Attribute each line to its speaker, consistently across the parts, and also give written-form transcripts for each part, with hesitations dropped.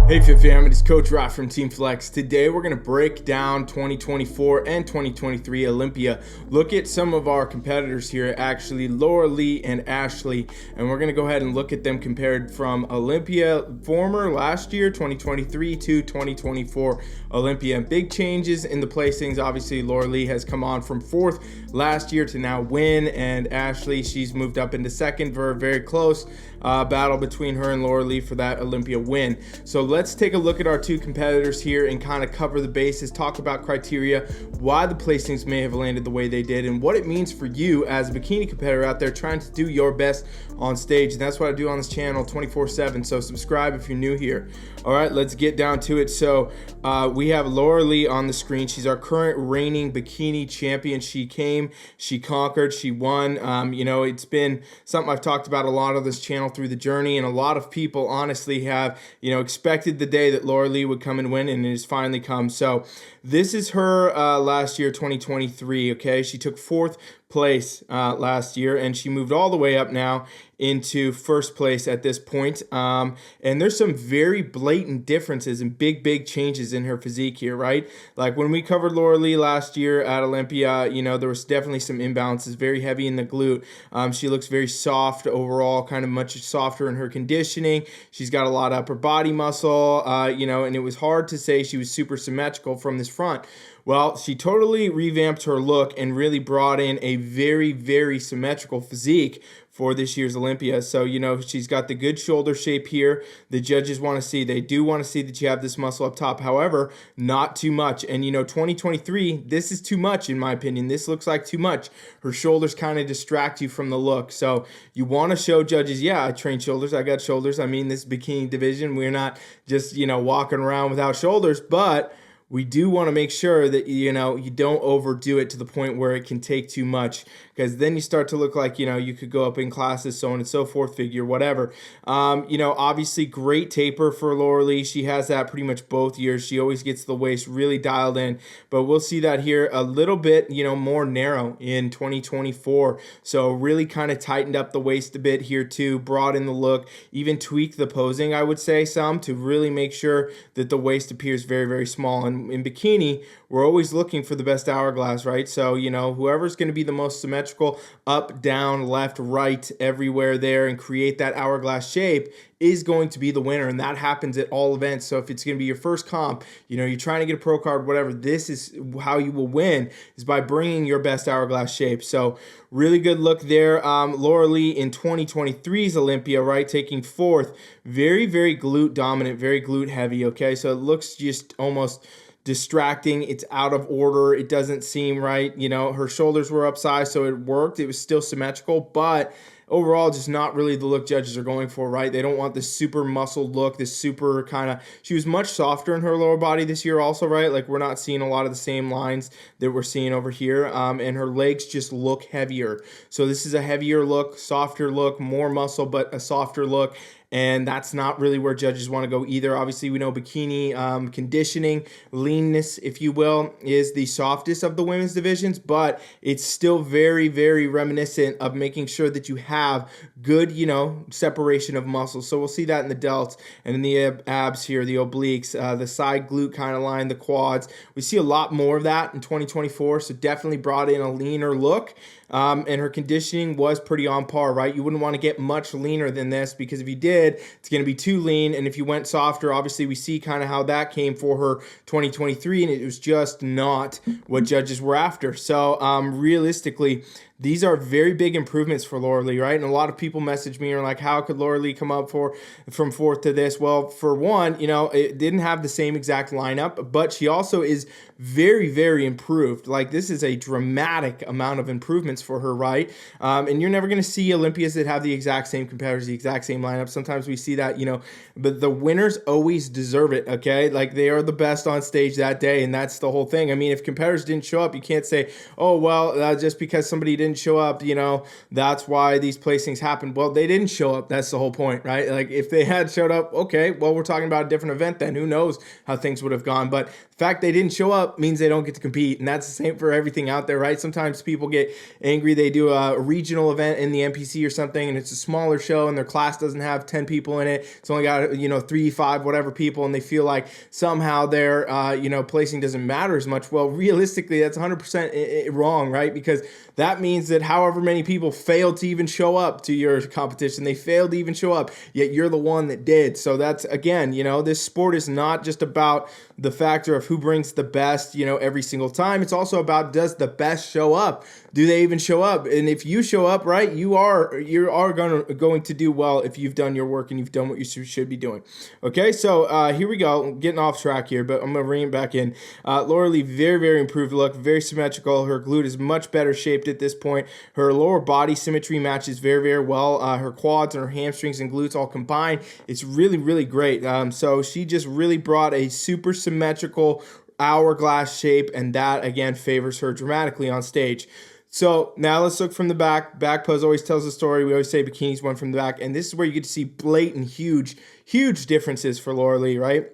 Speaker 1: Hey Fit Fam, it is Coach Raf from Team Flex. Today we're going to break down 2024 and 2023 Olympia. Look at some of our competitors here, actually, Lauralie and Ashley, and we're going to go ahead and look at them compared from Olympia former last year, 2023 to 2024 Olympia. Big changes in the placings. Obviously, Lauralie has come on from 4th last year to now win, and Ashley, she's moved up into 2nd for a very close battle between her and Lauralie for that Olympia win. So let's take a look at our two competitors here and kind of cover the bases, talk about criteria, why the placings may have landed the way they did, and what it means for you as a bikini competitor out there trying to do your best on stage. And that's what I do on this channel 24/7, so subscribe if you're new here. All right, let's get down to it. So we have Lauralie on the screen. She's our current reigning bikini champion. She came, she conquered, she won. It's been something I've talked about a lot on this channel through the journey, and a lot of people honestly have expected the day that Lauralie would come and win, and it has finally come. So this is her last year, 2023. Okay, she took 4th place last year, and she moved all the way up now into 1st place at this point. And there's some very blatant differences and big changes in her physique here, right? Like when we covered Lauralie last year at Olympia, there was definitely some imbalances, very heavy in the glute. She looks very soft overall, kind of much softer in her conditioning. She's got a lot of upper body muscle, and it was hard to say she was super symmetrical from this front. Well, she totally revamped her look and really brought in a very symmetrical physique for this year's Olympia. So, she's got the good shoulder shape here. The judges want to see. They do want to see that you have this muscle up top. However, not too much. And, 2023, this is too much in my opinion. This looks like too much. Her shoulders kind of distract you from the look. So you want to show judges, yeah, I train shoulders. I got shoulders. I mean, this bikini division, we're not just, walking around without shoulders, but we do want to make sure that, you don't overdo it to the point where it can take too much, because then you start to look like, you could go up in classes, so on and so forth, figure, whatever. Obviously great taper for Lauralie. She has that pretty much both years. She always gets the waist really dialed in, but we'll see that here a little bit, more narrow in 2024. So really kind of tightened up the waist a bit here too, brought in the look, even tweaked the posing, I would say, some to really make sure that the waist appears very small. And in bikini, we're always looking for the best hourglass, right? So, whoever's going to be the most symmetrical, up, down, left, right, everywhere there, and create that hourglass shape is going to be the winner, and that happens at all events. So if it's going to be your first comp, you're trying to get a pro card, whatever, this is how you will win, is by bringing your best hourglass shape. So really good look there. Lauralie in 2023's Olympia, right, taking 4th, very glute dominant, very glute heavy, okay? So it looks just almost distracting. It's out of order. It doesn't seem right. Her shoulders were upsized, so it worked. It was still symmetrical, but overall, just not really the look judges are going for, right? They don't want this super muscled look, this super kind of, she was much softer in her lower body this year also, right? Like we're not seeing a lot of the same lines that we're seeing over here, and her legs just look heavier. So this is a heavier look, softer look, more muscle, but a softer look. And that's not really where judges want to go either. Obviously, we know bikini conditioning, leanness, if you will, is the softest of the women's divisions, but it's still very reminiscent of making sure that you have good, separation of muscles. So we'll see that in the delts and in the abs here, the obliques, the side glute kind of line, the quads. We see a lot more of that in 2024, so definitely brought in a leaner look. And her conditioning was pretty on par, right? You wouldn't want to get much leaner than this, because if you did, it's going to be too lean. And if you went softer, obviously we see kind of how that came for her 2023, and it was just not what judges were after. So realistically, these are very big improvements for Lauralie, right? And a lot of people message me and are like, how could Lauralie come up from 4th to this? Well, for one, it didn't have the same exact lineup, but she also is very improved. Like this is a dramatic amount of improvements for her, right? And you're never going to see Olympias that have the exact same competitors, the exact same lineup. Sometimes we see that, but the winners always deserve it, okay? Like they are the best on stage that day, and that's the whole thing. I mean, if competitors didn't show up, you can't say, oh, well, just because somebody didn't didn't show up, you know, that's why these placings happened. Well, they didn't show up. That's the whole point, right? Like if they had showed up, okay, well, we're talking about a different event then. Who knows how things would have gone. But the fact they didn't show up means they don't get to compete. And that's the same for everything out there, right? Sometimes people get angry. They do a regional event in the NPC or something, and it's a smaller show, and their class doesn't have 10 people in it. It's only got, you know, 3, 5, whatever people, and they feel like somehow their, you know, placing doesn't matter as much. Well, realistically, that's 100% wrong, right? Because that means that however many people failed to even show up to your competition, they failed to even show up, yet you're the one that did. So that's, again, you know, this sport is not just about the factor of who brings the best, you know, every single time. It's also about, does the best show up? Do they even show up? And if you show up, right, you are going to do well if you've done your work and you've done what you should be doing. Okay, so here we go. I'm getting off track here, but I'm going to bring it back in. Lauralie, very, very improved look, very symmetrical. Her glute is much better shaped at this point. Her lower body symmetry matches very, very well. Her quads and her hamstrings and glutes all combined. It's really, really great. So she just really brought a super symmetrical hourglass shape, and that, again, favors her dramatically on stage. So now let's look from the back. Back pose always tells the story. We always say bikinis won from the back, and this is where you get to see blatant, huge differences for Lauralie, right?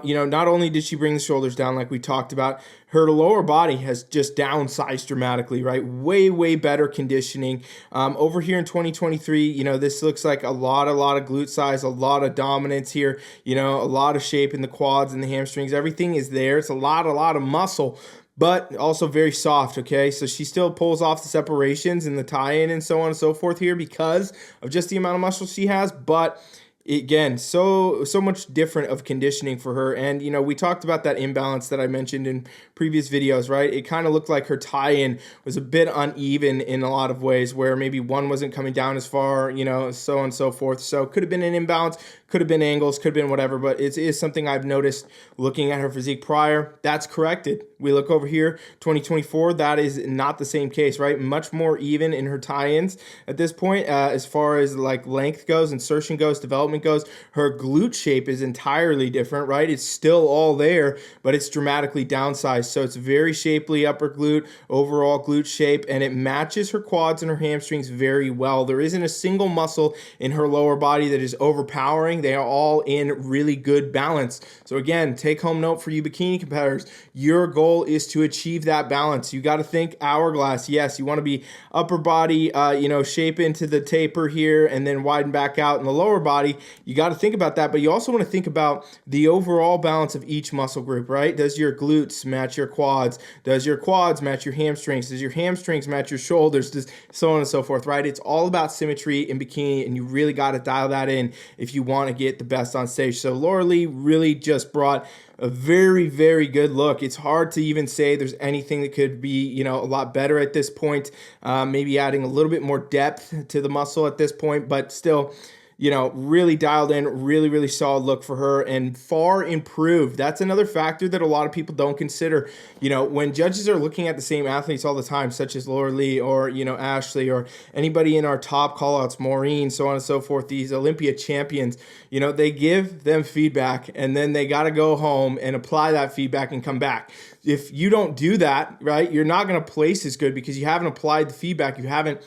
Speaker 1: You know, not only did she bring the shoulders down like we talked about, her lower body has just downsized dramatically, right? Way, way better conditioning. Over here in 2023, you know, this looks like a lot of glute size, a lot of dominance here, you know, a lot of shape in the quads and the hamstrings. Everything is there. It's a lot of muscle, but also very soft, okay? So she still pulls off the separations and the tie-in and so on and so forth here because of just the amount of muscle she has, but again, so much different of conditioning for her. And, you know, we talked about that imbalance that I mentioned in previous videos, right? It kind of looked like her tie-in was a bit uneven in a lot of ways, where maybe one wasn't coming down as far, you know, so on and so forth. So could have been an imbalance, could have been angles, could have been whatever, but it is something I've noticed looking at her physique prior. That's corrected. We look over here, 2024, that is not the same case, right? Much more even in her tie-ins at this point, as far as like length goes, insertion goes, development goes. Her glute shape is entirely different, right? It's still all there, but it's dramatically downsized. So it's very shapely upper glute, overall glute shape, and it matches her quads and her hamstrings very well. There isn't a single muscle in her lower body that is overpowering. They are all in really good balance. So again, take home note for you bikini competitors, your goal is to achieve that balance. You got to think hourglass. Yes, you want to be upper body, you know, shape into the taper here and then widen back out in the lower body. You got to think about that, but you also want to think about the overall balance of each muscle group, right? Does your glutes match your quads? Does your quads match your hamstrings? Does your hamstrings match your shoulders? Does so on and so forth, right? It's all about symmetry in bikini, and you really got to dial that in if you want to get the best on stage. So Lauralie really just brought a very, very good look. It's hard to even say there's anything that could be, you know, a lot better at this point. Maybe adding a little bit more depth to the muscle at this point, but still, you know, really dialed in, really solid look for her, and far improved. That's another factor that a lot of people don't consider. You know, when judges are looking at the same athletes all the time, such as Lauralie or, you know, Ashley or anybody in our top callouts, Maureen, so on and so forth, these Olympia champions, you know, they give them feedback and then they got to go home and apply that feedback and come back. If you don't do that, right, you're not going to place as good because you haven't applied the feedback. You haven't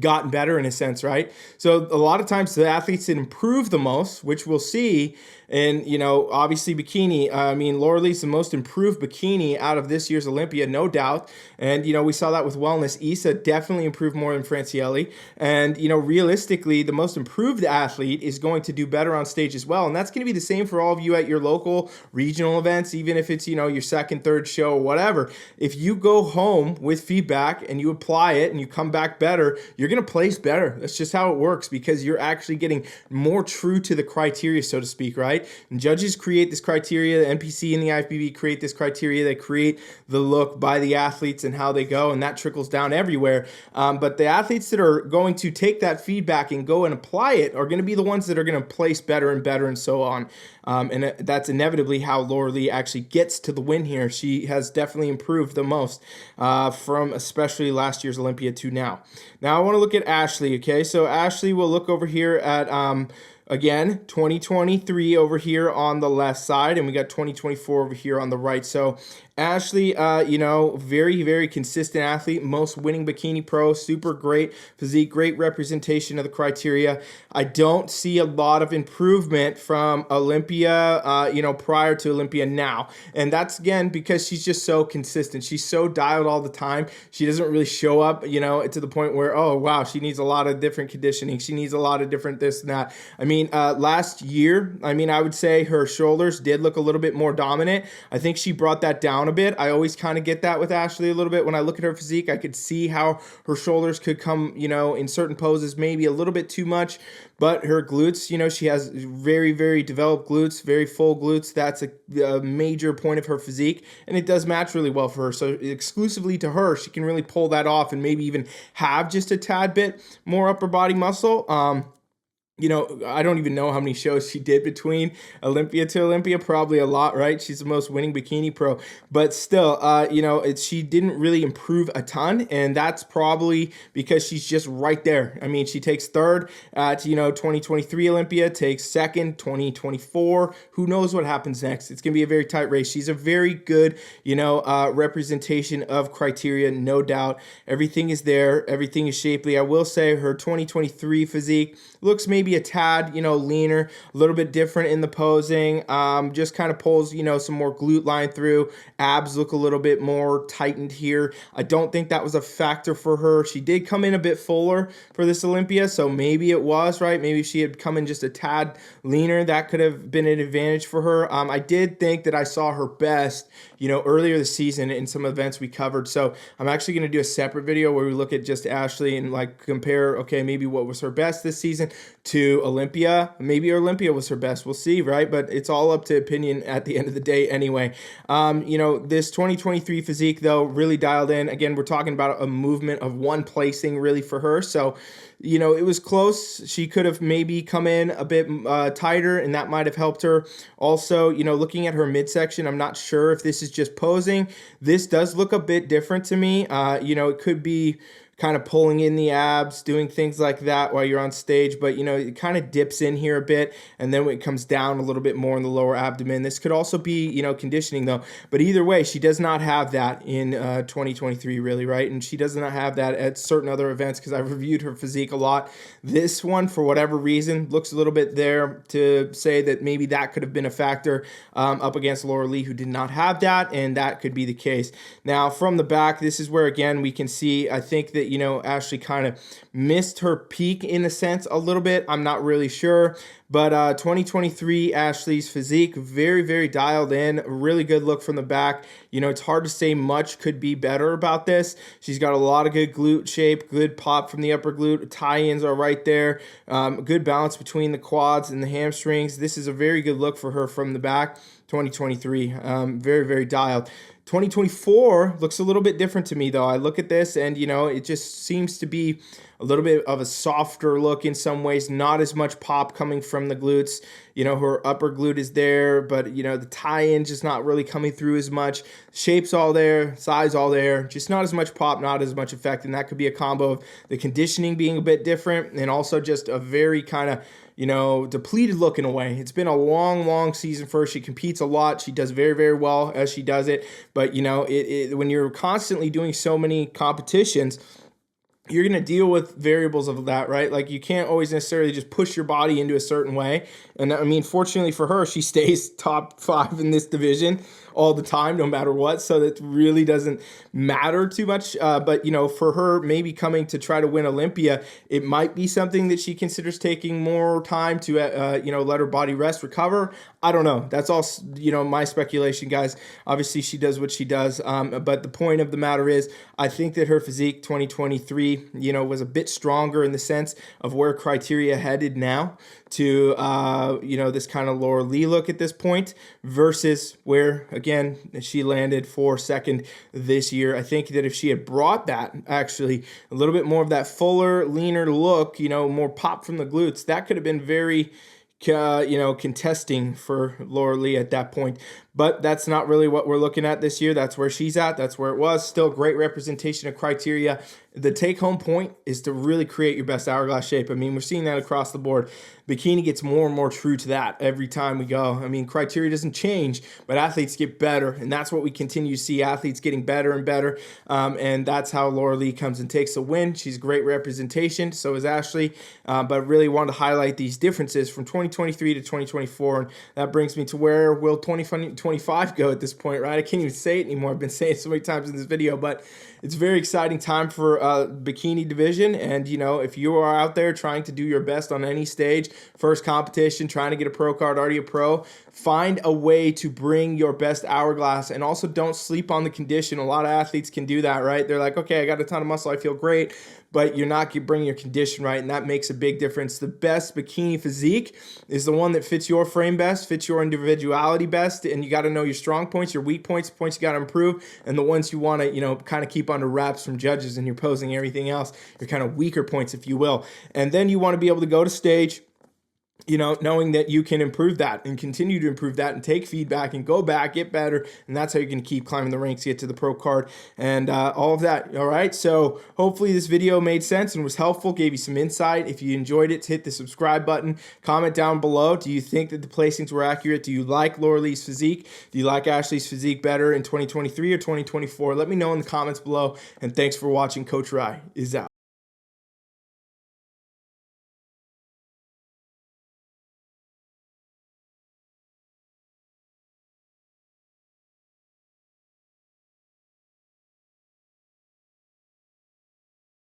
Speaker 1: gotten better in a sense, right? So a lot of times the athletes that improve the most, which we'll see, and, you know, obviously bikini, I mean, Lauralie's the most improved bikini out of this year's Olympia, no doubt. And, you know, we saw that with wellness. Issa definitely improved more than Francielli. And, you know, realistically, the most improved athlete is going to do better on stage as well. And that's going to be the same for all of you at your local regional events, even if it's, you know, your second, third show or whatever. If you go home with feedback and you apply it and you come back better, you're going to place better. That's just how it works, because you're actually getting more true to the criteria, so to speak, right? And judges create this criteria. The NPC and the IFBB create this criteria. They create the look by the athletes and how they go, and that trickles down everywhere. But the athletes that are going to take that feedback and go and apply it are going to be the ones that are going to place better and better and so on. And that's inevitably how Lauralie actually gets to the win here. She has definitely improved the most from especially last year's Olympia to now. Now I want to look at Ashley, okay? So Ashley, will look over here at Again, 2023 over here on the left side, and we got 2024 over here on the right. So Ashley, you know, very, very consistent athlete, most winning bikini pro, super great physique, great representation of the criteria. I don't see a lot of improvement from Olympia, you know, prior to Olympia now. And that's, again, because she's just so consistent. She's so dialed all the time. She doesn't really show up, you know, to the point where, oh, wow, she needs a lot of different conditioning. She needs a lot of different this and that. I mean, last year, I mean, I would say her shoulders did look a little bit more dominant. I think she brought that down a bit. I always kind of get that with Ashley a little bit. When I look at her physique, I could see how her shoulders could come, you know, in certain poses, maybe a little bit too much. But her glutes, you know, she has very, very developed glutes, very full glutes. That's a major point of her physique, and it does match really well for her. So exclusively to her, she can really pull that off and maybe even have just a tad bit more upper body muscle. You know, I don't even know how many shows she did between Olympia to Olympia. Probably a lot, right? She's the most winning bikini pro. But still, you know, she didn't really improve a ton. And that's probably because she's just right there. I mean, she takes third at, you know, 2023 Olympia, takes second, 2024. Who knows what happens next? It's going to be a very tight race. She's a very good, you know, representation of criteria, no doubt. Everything is there. Everything is shapely. I will say her 2023 physique looks maybe a tad, you know, leaner, a little bit different in the posing, just kind of pulls, you know, some more glute line through, abs look a little bit more tightened here. I don't think that was a factor for her. She did come in a bit fuller for this Olympia, so maybe it was, right? Maybe if she had come in just a tad leaner, that could have been an advantage for her. I did think that I saw her best, you know, earlier this season in some events we covered, so I'm actually going to do a separate video where we look at just Ashley and like compare, okay, maybe what was her best this season to Olympia. Maybe Olympia was her best. We'll see, right? But it's all up to opinion at the end of the day anyway. You know, this 2023 physique, though, really dialed in. Again, we're talking about a movement of one placing really for her. So, you know, it was close. She could have maybe come in a bit tighter, and that might have helped her. Also, you know, looking at her midsection, I'm not sure if this is just posing. This does look a bit different to me. You know, it could be kind of pulling in the abs, doing things like that while you're on stage, but you know, it kind of dips in here a bit, and then it comes down a little bit more in the lower abdomen. This could also be, you know, conditioning though, but either way, she does not have that in 2023 really, right? And she does not have that at certain other events because I've reviewed her physique a lot. This one, for whatever reason, looks a little bit there to say that maybe that could have been a factor up against Lauralie, who did not have that, and that could be the case. Now, from the back, this is where, again, we can see, I think that, you know, Ashley kind of missed her peak in a sense a little bit. I'm not really sure. But 2023 Ashley's physique, very, very dialed in. Really good look from the back. You know, it's hard to say much could be better about this. She's got a lot of good glute shape, good pop from the upper glute. Tie-ins are right there. Good balance between the quads and the hamstrings. This is a very good look for her from the back. 2023, very, very dialed. 2024 looks a little bit different to me, though. I look at this and, you know, it just seems to be a little bit of a softer look in some ways, not as much pop coming from the glutes. You know, her upper glute is there, but, you know, the tie-in just not really coming through as much. Shape's all there, size all there, just not as much pop, not as much effect, and that could be a combo of the conditioning being a bit different and also just a very kind of, you know, depleted look in a way. It's been a long, long season for her. She competes a lot. She does very, very well as she does it. But, you know, when you're constantly doing so many competitions, you're going to deal with variables of that, right? Like you can't always necessarily just push your body into a certain way. And I mean, fortunately for her, she stays top 5 in this division all the time, no matter what. So that really doesn't matter too much. But, you know, for her, maybe coming to try to win Olympia, it might be something that she considers taking more time to, you know, let her body rest, recover. I don't know. That's all, you know, my speculation, guys. Obviously, she does what she does. But the point of the matter is, I think that her physique 2023, you know, was a bit stronger in the sense of where criteria headed now to, you know, this kind of Lauralie look at this point versus where, again, she landed for second this year. I think that if she had brought that, actually, a little bit more of that fuller, leaner look, you know, more pop from the glutes, that could have been very contesting for Lauralie at that point. But that's not really what we're looking at this year. That's where she's at. That's where it was. Still great representation of criteria. The take-home point is to really create your best hourglass shape. I mean, we're seeing that across the board. Bikini gets more and more true to that every time we go. I mean, criteria doesn't change, but athletes get better, and that's what we continue to see, athletes getting better and better, and that's how Lauralie comes and takes a win. She's great representation, so is Ashley, but really wanted to highlight these differences from 2023 to 2024, and that brings me to where will 2025 go at this point, right? I can't even say it anymore. I've been saying it so many times in this video, but it's a very exciting time for bikini division, and if you are out there trying to do your best on any stage, first competition, trying to get a pro card, already a pro, find a way to bring your best hourglass, and also don't sleep on the condition. A lot of athletes can do that, right? They're like, okay, I got a ton of muscle, I feel great, but you're not bringing your condition right, and that makes a big difference. The best bikini physique is the one that fits your frame best, fits your individuality best, and you got to know your strong points, your weak points, points you got to improve, and the ones you want to, kind of keep under wraps from judges and your posing and everything else, your kind of weaker points, if you will. And then you want to be able to go to stage, knowing that you can improve that and continue to improve that and take feedback and go back, get better. And that's how you can keep climbing the ranks, get to the pro card and all of that. All right. So hopefully this video made sense and was helpful, gave you some insight. If you enjoyed it, hit the subscribe button, comment down below. Do you think that the placings were accurate? Do you like Lauralie's physique? Do you like Ashley's physique better in 2023 or 2024? Let me know in the comments below. And thanks for watching. Coach Rye is out.